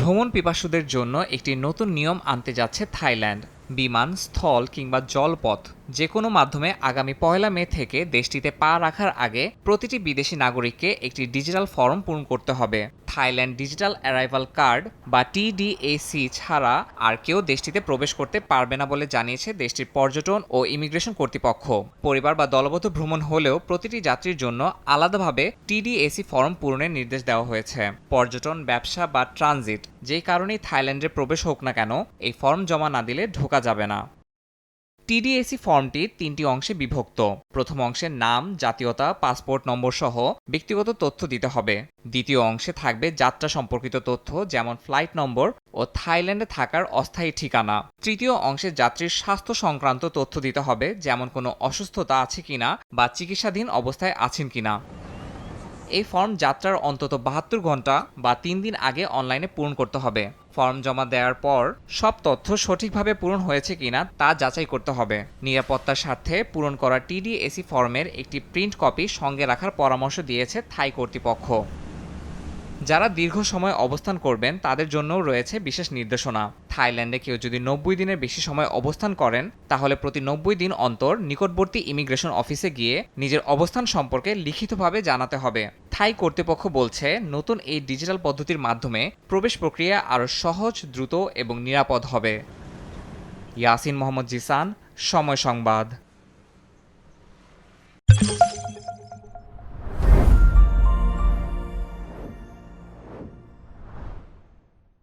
ভ্রমণ পিপাসুদের জন্য একটি নতুন নিয়ম আনতে যাচ্ছে থাইল্যান্ড। বিমান, স্থল কিংবা জলপথ যে কোনো মাধ্যমে আগামী 1 মে থেকে দেশটিতে পা রাখার আগে প্রতিটি বিদেশি নাগরিককে একটি ডিজিটাল ফর্ম পূরণ করতে হবে। থাইল্যান্ড ডিজিটাল অ্যারাইভাল কার্ড বা TDAC ছাড়া আর কেউ দেশটিতে প্রবেশ করতে পারবে না বলে জানিয়েছে দেশটির পর্যটন ও ইমিগ্রেশন কর্তৃপক্ষ। পরিবার বা দলবদ্ধ ভ্রমণ হলেও প্রতিটি যাত্রীর জন্য আলাদাভাবে TDAC ফর্ম পূরণের নির্দেশ দেওয়া হয়েছে। পর্যটন, ব্যবসা বা ট্রানজিট যেই কারণেই থাইল্যান্ডে প্রবেশ হোক না কেন, এই ফর্ম জমা না দিলে ঢোকা যাবে না। TDAC ফর্মটি 3টি অংশে বিভক্ত। প্রথম অংশে নাম, জাতীয়তা, পাসপোর্ট নম্বর সহ ব্যক্তিগত তথ্য দিতে হবে। দ্বিতীয় অংশে থাকবে যাত্রা সম্পর্কিত তথ্য যেমন ফ্লাইট নম্বর ও থাইল্যান্ডে থাকার অস্থায়ী ঠিকানা। তৃতীয় অংশে যাত্রীর স্বাস্থ্য সংক্রান্ত তথ্য দিতে হবে যেমন কোনো অসুস্থতা আছে কিনা বা চিকিৎসাধীন অবস্থায় আছেন কিনা। এই ফর্ম যাত্রার অন্তত 72 ঘন্টা বা 3 দিন আগে অনলাইনে পূরণ করতে হবে। ফর্ম জমা দেওয়ার পর সব তথ্য সঠিকভাবে পূরণ হয়েছে কিনা তা যাচাই করতে হবে। নিরাপত্তার স্বার্থে পূরণ করা TDAC ফর্মের একটি প্রিন্ট কপি সঙ্গে রাখার পরামর্শ দিয়েছে থাই কর্তৃপক্ষ। যারা দীর্ঘ সময় অবস্থান করবেন তাদের জন্যও রয়েছে বিশেষ নির্দেশনা। থাইল্যান্ডে কেউ যদি 90 দিনের বেশি সময় অবস্থান করেন তাহলে প্রতি 90 দিন অন্তর নিকটবর্তী ইমিগ্রেশন অফিসে গিয়ে নিজের অবস্থান সম্পর্কে লিখিতভাবে জানাতে হবে। থাই কর্তৃপক্ষ বলছে নতুন এই ডিজিটাল পদ্ধতির মাধ্যমে প্রবেশ প্রক্রিয়া আরও সহজ, দ্রুত এবং নিরাপদ হবে। ইয়াসিন মোহাম্মদ জিসান, সময় সংবাদ।